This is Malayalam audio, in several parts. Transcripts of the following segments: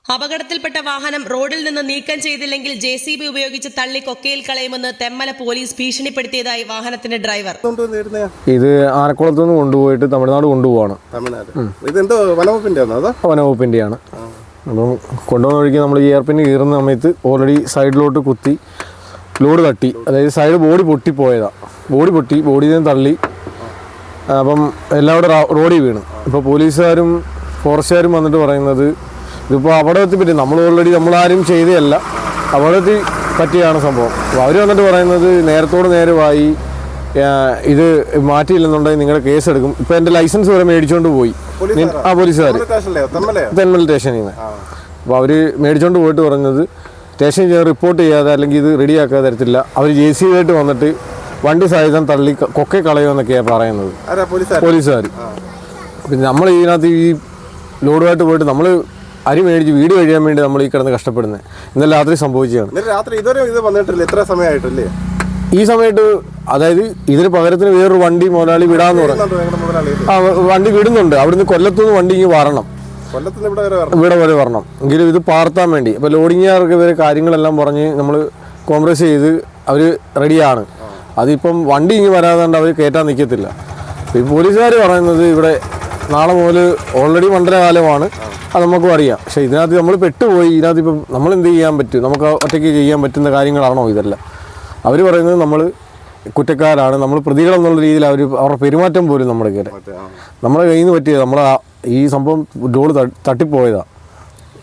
അപകടത്തിൽപ്പെട്ട വാഹനം റോഡിൽ നിന്ന് നീക്കം ചെയ്തില്ലെങ്കിൽ JCB ഉപയോഗിച്ച് തള്ളി കൊക്കയിൽ കളയുമെന്ന് തെന്മല പോലീസ് ഭീഷണിപ്പെടുത്തിയതായി വാഹനത്തിന്റെ ഡ്രൈവർ. ഇത് ആനക്കുളത്ത് നിന്ന് കൊണ്ടുപോയിട്ട് തമിഴ്നാട് കൊണ്ടുപോവാണ്. വനവകുപ്പിന്റെയാണ്. അപ്പം കൊണ്ടുപോകുന്ന വഴിക്ക് നമ്മൾ എയർപിന് കീറുന്ന സമയത്ത് ഓൾറെഡി സൈഡിലോട്ട് കുത്തി ലോഡ് തട്ടി, അതായത് സൈഡ് ബോഡി പൊട്ടിപ്പോയതാണ്. ബോഡിയിൽ നിന്ന് തള്ളി അപ്പം എല്ലാവരും റോഡിൽ വീണ്. ഇപ്പോൾ പോലീസുകാരും ഫോറസ്റ്റുകാരും വന്നിട്ട് പറയുന്നത് ഇതിപ്പോൾ അപകടത്തിൽ പറ്റി നമ്മളാരും ചെയ്തതല്ല, അപകടത്തിൽ പറ്റിയാണ് സംഭവം. അപ്പോൾ അവർ വന്നിട്ട് പറയുന്നത് നേരത്തോട് നേരമായി ഇത് മാറ്റിയില്ലെന്നുണ്ടെങ്കിൽ നിങ്ങളുടെ കേസ് എടുക്കും. ഇപ്പോൾ എൻ്റെ ലൈസൻസ് വരെ മേടിച്ചുകൊണ്ട് പോയി പോലീസുകാർ തെന്മല സ്റ്റേഷനിൽ നിന്ന്. അപ്പോൾ അവർ മേടിച്ചുകൊണ്ട് പോയിട്ട് പറഞ്ഞത് സ്റ്റേഷനിൽ റിപ്പോർട്ട് ചെയ്യാതെ അല്ലെങ്കിൽ ഇത് റെഡിയാക്കാതെ തരത്തില്ല, അവർ JCB ആയിട്ട് വന്നിട്ട് വണ്ടി സഹിതം തള്ളി കൊക്കെ കളയുമെന്നൊക്കെയാണ് പറയുന്നത് പോലീസുകാർ. പിന്നെ നമ്മൾ ഇതിനകത്ത് ഈ ലോഡുമായിട്ട് പോയിട്ട് നമ്മൾ അരി മേടിച്ച് വീട് കഴിയാൻ വേണ്ടി നമ്മൾ ഈ കിടന്ന് കഷ്ടപ്പെടുന്നത് ഇന്നലെ രാത്രി സംഭവിച്ചതാണ്. ഈ സമയത്ത് അതായത് ഇതിന് പകരത്തിന് വേറൊരു വണ്ടി മുതലാളി വിടാന്ന് പറഞ്ഞു. വണ്ടി വിടുന്നുണ്ട്. അവിടുന്ന് കൊല്ലത്തുനിന്ന് വണ്ടി ഇങ്ങനെ വരണം, ഇവിടെ വരെ വരണം എങ്കിലും ഇത് പാർത്താൻ വേണ്ടി. അപ്പോൾ ലോഡിങ്ങുകാർക്ക് ഇവർ കാര്യങ്ങളെല്ലാം പറഞ്ഞ് നമ്മൾ കോംപ്രമൈസ് ചെയ്ത് അവർ റെഡിയാണ്. അതിപ്പം വണ്ടി ഇങ്ങനെ വരാതെ അവർ കയറ്റാൻ നിൽക്കത്തില്ല. ഈ പോലീസുകാർ പറയുന്നത് ഇവിടെ നാളെ മുതൽ ഓൾറെഡി മണ്ഡലകാലമാണ്, അത് നമുക്കും അറിയാം. പക്ഷേ ഇതിനകത്ത് നമ്മൾ പെട്ടുപോയി. ഇതിനകത്ത് ഇപ്പം നമ്മൾ എന്ത് ചെയ്യാൻ പറ്റും? നമുക്ക് ഒറ്റയ്ക്ക് ചെയ്യാൻ പറ്റുന്ന കാര്യങ്ങളാണോ ഇതെല്ലാം? അവർ പറയുന്നത് നമ്മൾ കുറ്റക്കാരാണ്, നമ്മൾ പ്രതികളെന്നുള്ള രീതിയിൽ അവരുടെ പെരുമാറ്റം പോലും നമ്മുടെ കയറി നമ്മളെ കയ്യിൽ നിന്ന് പറ്റിയത്. ഈ സംഭവം ലോഡ് തട്ടിപ്പോയതാണ്.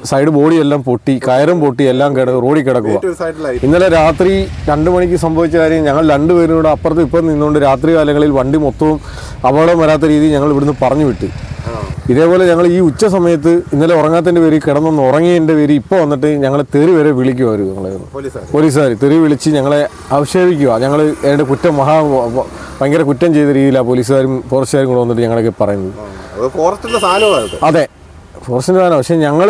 സൈഡ് ബോഡിയെല്ലാം പൊട്ടി, കയറും പൊട്ടി, എല്ലാം റോഡിൽ കിടക്കുക. ഇന്നലെ രാത്രി 2 മണിക്ക് സംഭവിച്ച കാര്യം, ഞങ്ങൾ 2 പേരും കൂടെ അപ്പുറത്തും ഇപ്പുറത്ത് നിന്നുകൊണ്ട് രാത്രി കാലങ്ങളിൽ വണ്ടി മൊത്തവും അപകടം വരാത്ത രീതിയിൽ ഞങ്ങൾ ഇവിടുന്ന് പറഞ്ഞു വിട്ട്. ഇതേപോലെ ഞങ്ങൾ ഈ ഉച്ച സമയത്ത് ഇന്നലെ ഉറങ്ങാത്തതിൻ്റെ പേര് കിടന്നൊന്ന് ഉറങ്ങിയതിൻ്റെ പേര് ഇപ്പോൾ വന്നിട്ട് ഞങ്ങളെ തെറി വരെ വിളിക്കുക. അവർ പോലീസുകാർ തെറി വിളിച്ച് ഞങ്ങളെ ആക്ഷേപിക്കുക. ഞങ്ങൾ എൻ്റെ കുറ്റം ഭയങ്കര കുറ്റം ചെയ്ത രീതിയിലാണ് പോലീസുകാരും ഫോറസ്റ്റുകാരും കൂടെ വന്നിട്ട് ഞങ്ങളൊക്കെ പറയുന്നത്. അതെ, ഫോറസ്റ്റിൻ്റെ സാധനം. പക്ഷേ ഞങ്ങൾ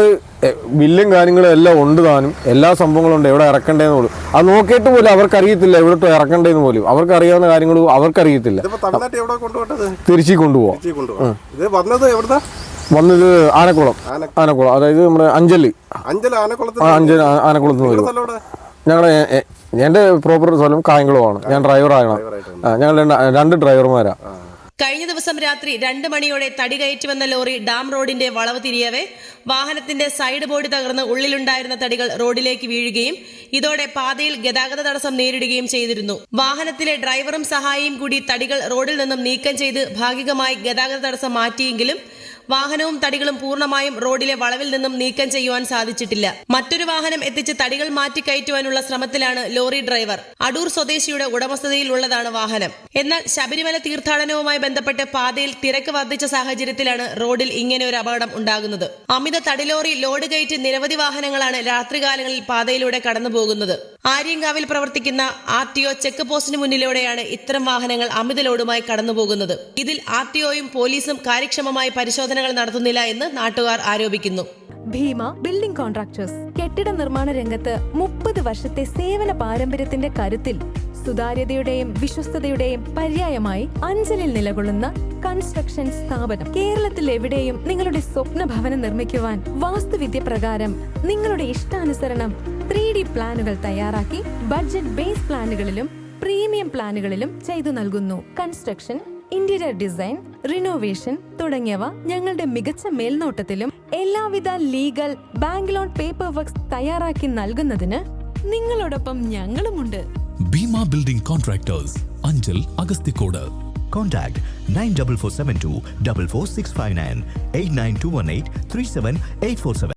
ബില്ലും കാര്യങ്ങളും എല്ലാം ഉണ്ട് താനും, എല്ലാ സംഭവങ്ങളും ഉണ്ട്. എവിടെ ഇറക്കണ്ടേന്ന് പോലും അത് നോക്കിയിട്ട് പോലും അവർക്കറിയത്തില്ല. എവിടെ ഇറക്കണ്ടേന്ന് പോലും അവർക്കറിയാവുന്ന കാര്യങ്ങളും അവർക്കറിയത്തില്ല. തിരിച്ചു കൊണ്ടുപോകാം. വന്നത് ആനക്കുളം, അതായത് നമ്മുടെ അഞ്ചല് ആനക്കുളത്ത് നിന്ന് വരും. എൻ്റെ പ്രോപ്പർ സ്ഥലം കായംകുളമാണ്. ഞാൻ ഡ്രൈവറാണ്. ഞങ്ങൾ 2 ഡ്രൈവർമാരാണ്. കഴിഞ്ഞ ദിവസം രാത്രി 2 മണിയോടെ തടി കയറ്റി ലോറി ഡാം റോഡിന്റെ വളവ് തിരിയവേ വാഹനത്തിന്റെ സൈഡ് ബോഡി തകർന്ന് ഉള്ളിലുണ്ടായിരുന്ന തടികൾ റോഡിലേക്ക് വീഴുകയും ഇതോടെ പാതയിൽ ഗതാഗത തടസ്സം നേരിടുകയും ചെയ്തിരുന്നു. വാഹനത്തിലെ ഡ്രൈവറും സഹായിയും കൂടി തടികൾ റോഡിൽ നിന്നും നീക്കം ചെയ്ത് ഭാഗികമായി ഗതാഗത തടസ്സം മാറ്റിയെങ്കിലും വാഹനവും തടികളും പൂർണ്ണമായും റോഡിലെ വളവിൽ നിന്നും നീക്കം ചെയ്യുവാൻ സാധിച്ചിട്ടില്ല. മറ്റൊരു വാഹനം എത്തിച്ച് തടികൾ മാറ്റിക്കയറ്റുവാനുള്ള ശ്രമത്തിലാണ് ലോറി ഡ്രൈവർ. അടൂർ സ്വദേശിയുടെ ഉടമസ്ഥതയിൽ ഉള്ളതാണ് വാഹനം. എന്നാൽ ശബരിമല തീർത്ഥാടനവുമായി ബന്ധപ്പെട്ട് പാതയിൽ തിരക്ക് വർദ്ധിച്ച സാഹചര്യത്തിലാണ് റോഡിൽ ഇങ്ങനെ ഒരു അപകടം ഉണ്ടാകുന്നത്. അമിത തടിലോറി ലോഡ് കയറ്റി നിരവധി വാഹനങ്ങളാണ് രാത്രികാലങ്ങളിൽ പാതയിലൂടെ കടന്നുപോകുന്നത്. ആര്യങ്കാവിൽ പ്രവർത്തിക്കുന്ന RTO ചെക്ക് പോസ്റ്റിന് മുന്നിലൂടെയാണ് ഇത്തരം വാഹനങ്ങൾ അമിത ലോഡുമായി കടന്നുപോകുന്നത്. ഇതിൽ RTOയും പോലീസും കാര്യക്ഷമമായി പരിശോധനകൾ നടത്തുന്നില്ല എന്ന് നാട്ടുകാർ ആരോപിക്കുന്നു. ഭീമ ബിൽഡിംഗ് കോൺട്രാക്ടേഴ്സ് കെട്ടിട നിർമ്മാണ രംഗത്ത് 30 വർഷത്തെ സേവന പാരമ്പര്യത്തിന്റെ കരുത്തിൽ സുതാര്യതയുടെയും വിശ്വസ്തതയുടെയും പര്യായമായി അഞ്ചലിൽ നിലകൊള്ളുന്ന കൺസ്ട്രക്ഷൻ സ്ഥാപനം. കേരളത്തിൽ എവിടെയും നിങ്ങളുടെ സ്വപ്ന ഭവനം നിർമ്മിക്കുവാൻ വാസ്തുവിദ്യ പ്രകാരം നിങ്ങളുടെ ഇഷ്ടാനുസരണം 3D പ്ലാനുകൾ തയ്യാറാക്കി ബഡ്ജറ്റ് ബേസ് പ്ലാനുകളിലും പ്രീമിയം പ്ലാനുകളിലും ചെയ്തു നൽകുന്നു. കൺസ്ട്രക്ഷൻ, ഇന്റീരിയർ ഡിസൈൻ, റിനോവേഷൻ തുടങ്ങിയവ ഞങ്ങളുടെ മികച്ച മേൽനോട്ടത്തിലും എല്ലാവിധ legal bank loan paper works തയ്യാറാക്കി നൽകുന്നതിന് നിങ്ങളോടൊപ്പം ഞങ്ങളുമുണ്ട്. Bhima building contractors, Anchal, Agasthikode. Contact 94472 44659 89218 37847.